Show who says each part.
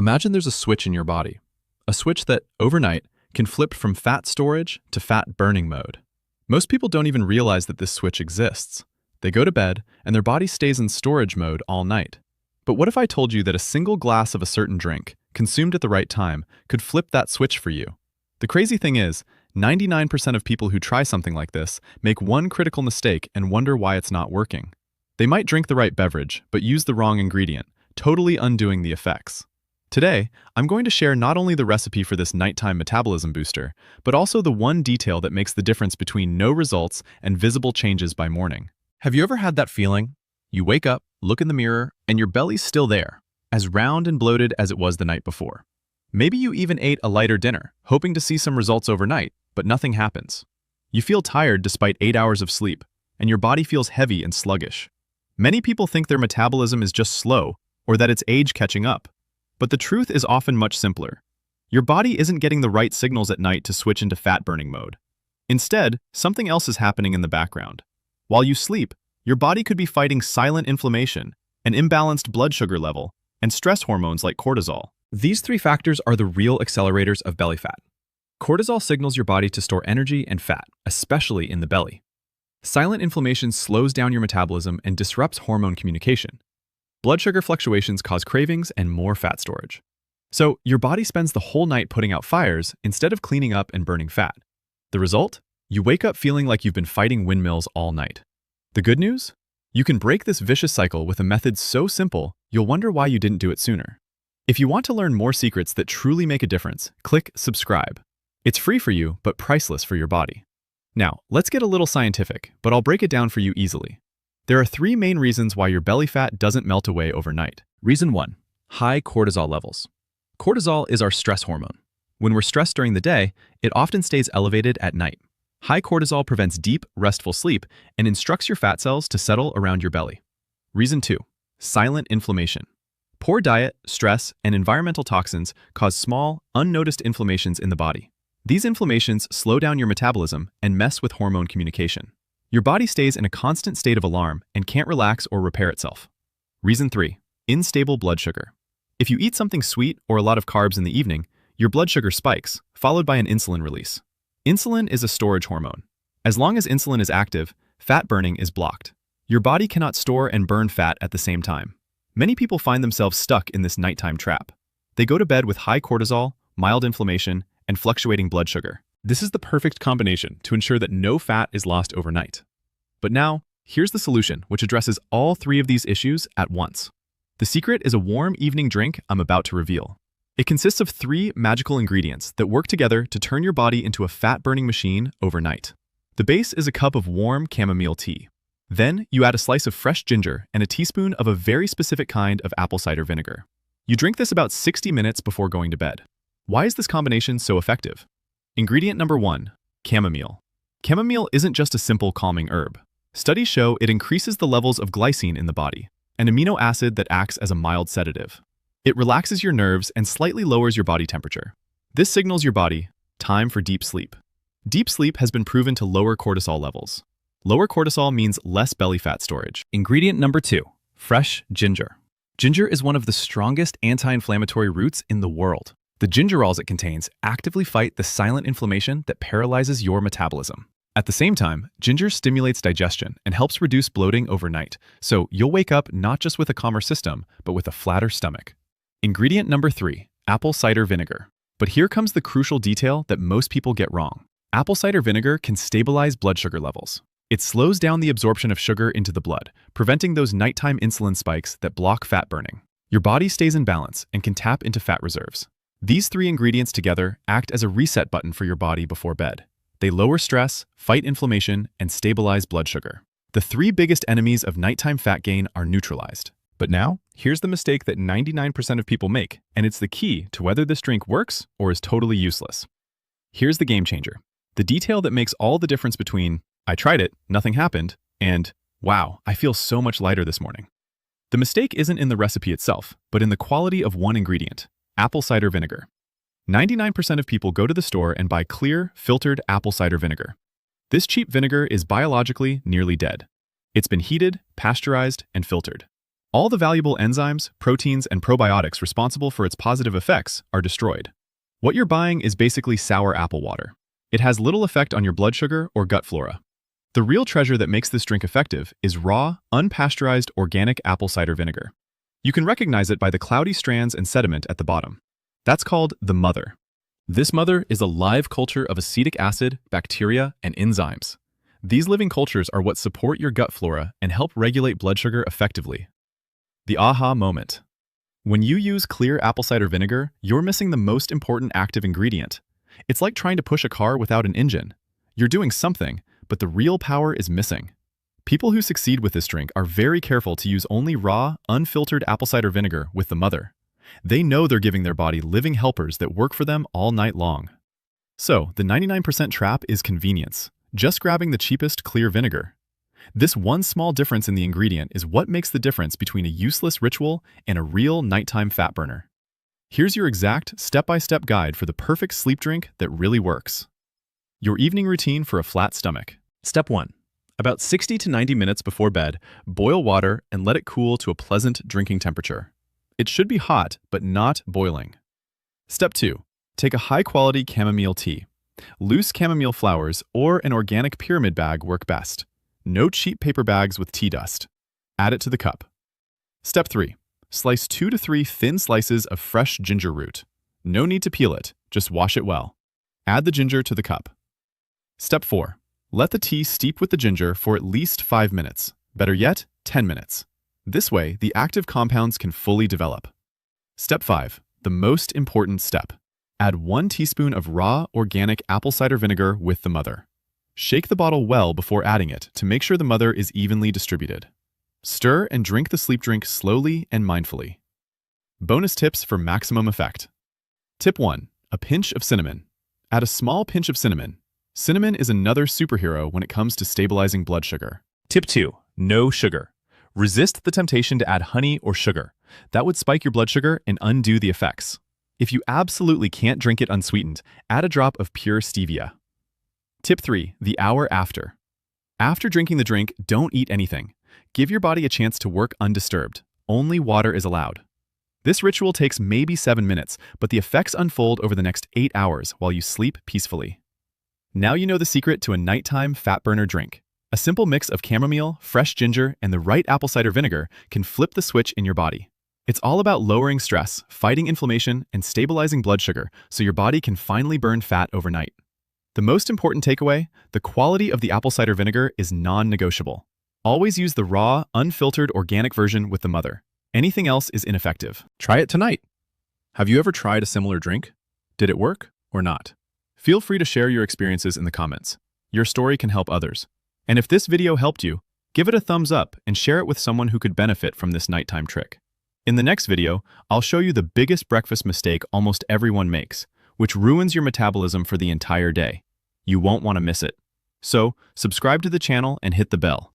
Speaker 1: Imagine there's a switch in your body, a switch that, overnight, can flip from fat storage to fat burning mode. Most people don't even realize that this switch exists. They go to bed, and their body stays in storage mode all night. But what if I told you that a single glass of a certain drink, consumed at the right time, could flip that switch for you? The crazy thing is, 99% of people who try something like this make one critical mistake and wonder why it's not working. They might drink the right beverage, but use the wrong ingredient, totally undoing the effects. Today, I'm going to share not only the recipe for this nighttime metabolism booster, but also the one detail that makes the difference between no results and visible changes by morning. Have you ever had that feeling? You wake up, look in the mirror, and your belly's still there, as round and bloated as it was the night before. Maybe you even ate a lighter dinner, hoping to see some results overnight, but nothing happens. You feel tired despite 8 hours of sleep, and your body feels heavy and sluggish. Many people think their metabolism is just slow, or that it's age catching up. But the truth is often much simpler. Your body isn't getting the right signals at night to switch into fat-burning mode. Instead, something else is happening in the background. While you sleep, your body could be fighting silent inflammation, an imbalanced blood sugar level, and stress hormones like cortisol. These three factors are the real accelerators of belly fat. Cortisol signals your body to store energy and fat, especially in the belly. Silent inflammation slows down your metabolism and disrupts hormone communication. Blood sugar fluctuations cause cravings and more fat storage. So, your body spends the whole night putting out fires instead of cleaning up and burning fat. The result? You wake up feeling like you've been fighting windmills all night. The good news? You can break this vicious cycle with a method so simple, you'll wonder why you didn't do it sooner. If you want to learn more secrets that truly make a difference, click subscribe. It's free for you, but priceless for your body. Now, let's get a little scientific, but I'll break it down for you easily. There are three main reasons why your belly fat doesn't melt away overnight. Reason 1. High cortisol levels. Cortisol is our stress hormone. When we're stressed during the day, it often stays elevated at night. High cortisol prevents deep, restful sleep and instructs your fat cells to settle around your belly. Reason 2. Silent inflammation. Poor diet, stress, and environmental toxins cause small, unnoticed inflammations in the body. These inflammations slow down your metabolism and mess with hormone communication. Your body stays in a constant state of alarm and can't relax or repair itself. Reason 3. Unstable blood sugar. If you eat something sweet or a lot of carbs in the evening, your blood sugar spikes, followed by an insulin release. Insulin is a storage hormone. As long as insulin is active, fat burning is blocked. Your body cannot store and burn fat at the same time. Many people find themselves stuck in this nighttime trap. They go to bed with high cortisol, mild inflammation, and fluctuating blood sugar. This is the perfect combination to ensure that no fat is lost overnight. But now, here's the solution, which addresses all three of these issues at once. The secret is a warm evening drink I'm about to reveal. It consists of 3 magical ingredients that work together to turn your body into a fat-burning machine overnight. The base is a cup of warm chamomile tea. Then, you add a slice of fresh ginger and a teaspoon of a very specific kind of apple cider vinegar. You drink this about 60 minutes before going to bed. Why is this combination so effective? Ingredient number 1. Chamomile. Chamomile isn't just a simple calming herb. Studies show it increases the levels of glycine in the body, an amino acid that acts as a mild sedative. It relaxes your nerves and slightly lowers your body temperature. This signals your body, time for deep sleep. Deep sleep has been proven to lower cortisol levels. Lower cortisol means less belly fat storage. Ingredient number 2. Fresh ginger. Ginger is one of the strongest anti-inflammatory roots in the world. The gingerols it contains actively fight the silent inflammation that paralyzes your metabolism. At the same time, ginger stimulates digestion and helps reduce bloating overnight, so you'll wake up not just with a calmer system, but with a flatter stomach. Ingredient number 3. Apple cider vinegar. But here comes the crucial detail that most people get wrong. Apple cider vinegar can stabilize blood sugar levels. It slows down the absorption of sugar into the blood, preventing those nighttime insulin spikes that block fat burning. Your body stays in balance and can tap into fat reserves. These 3 ingredients together act as a reset button for your body before bed. They lower stress, fight inflammation, and stabilize blood sugar. The 3 biggest enemies of nighttime fat gain are neutralized. But now, here's the mistake that 99% of people make, and it's the key to whether this drink works or is totally useless. Here's the game changer. The detail that makes all the difference between, I tried it, nothing happened, and, wow, I feel so much lighter this morning. The mistake isn't in the recipe itself, but in the quality of one ingredient. Apple cider vinegar. 99% of people go to the store and buy clear, filtered apple cider vinegar. This cheap vinegar is biologically nearly dead. It's been heated, pasteurized, and filtered. All the valuable enzymes, proteins, and probiotics responsible for its positive effects are destroyed. What you're buying is basically sour apple water. It has little effect on your blood sugar or gut flora. The real treasure that makes this drink effective is raw, unpasteurized organic apple cider vinegar. You can recognize it by the cloudy strands and sediment at the bottom. That's called the mother. This mother is a live culture of acetic acid, bacteria, and enzymes. These living cultures are what support your gut flora and help regulate blood sugar effectively. The aha moment. When you use clear apple cider vinegar, you're missing the most important active ingredient. It's like trying to push a car without an engine. You're doing something, but the real power is missing. People who succeed with this drink are very careful to use only raw, unfiltered apple cider vinegar with the mother. They know they're giving their body living helpers that work for them all night long. So, the 99% trap is convenience, just grabbing the cheapest clear vinegar. This one small difference in the ingredient is what makes the difference between a useless ritual and a real nighttime fat burner. Here's your exact step-by-step guide for the perfect sleep drink that really works. Your evening routine for a flat stomach. Step 1. About 60 to 90 minutes before bed, boil water and let it cool to a pleasant drinking temperature. It should be hot, but not boiling. Step 2. Take a high-quality chamomile tea. Loose chamomile flowers or an organic pyramid bag work best. No cheap paper bags with tea dust. Add it to the cup. Step 3. Slice 2 to 3 thin slices of fresh ginger root. No need to peel it, just wash it well. Add the ginger to the cup. Step 4. Let the tea steep with the ginger for at least 5 minutes. Better yet, 10 minutes. This way, the active compounds can fully develop. Step 5. The most important step. Add 1 teaspoon of raw, organic apple cider vinegar with the mother. Shake the bottle well before adding it to make sure the mother is evenly distributed. Stir and drink the sleep drink slowly and mindfully. Bonus tips for maximum effect. Tip 1. A pinch of cinnamon. Add a small pinch of cinnamon. Cinnamon is another superhero when it comes to stabilizing blood sugar. Tip 2. No sugar. Resist the temptation to add honey or sugar. That would spike your blood sugar and undo the effects. If you absolutely can't drink it unsweetened, add a drop of pure stevia. Tip 3. The hour after. After drinking the drink, don't eat anything. Give your body a chance to work undisturbed. Only water is allowed. This ritual takes maybe 7 minutes, but the effects unfold over the next 8 hours while you sleep peacefully. Now you know the secret to a nighttime fat burner drink. A simple mix of chamomile, fresh ginger, and the right apple cider vinegar can flip the switch in your body. It's all about lowering stress, fighting inflammation, and stabilizing blood sugar so your body can finally burn fat overnight. The most important takeaway, the quality of the apple cider vinegar is non-negotiable. Always use the raw, unfiltered organic version with the mother. Anything else is ineffective. Try it tonight. Have you ever tried a similar drink? Did it work or not? Feel free to share your experiences in the comments. Your story can help others. And if this video helped you, give it a thumbs up and share it with someone who could benefit from this nighttime trick. In the next video, I'll show you the biggest breakfast mistake almost everyone makes, which ruins your metabolism for the entire day. You won't want to miss it. So, subscribe to the channel and hit the bell.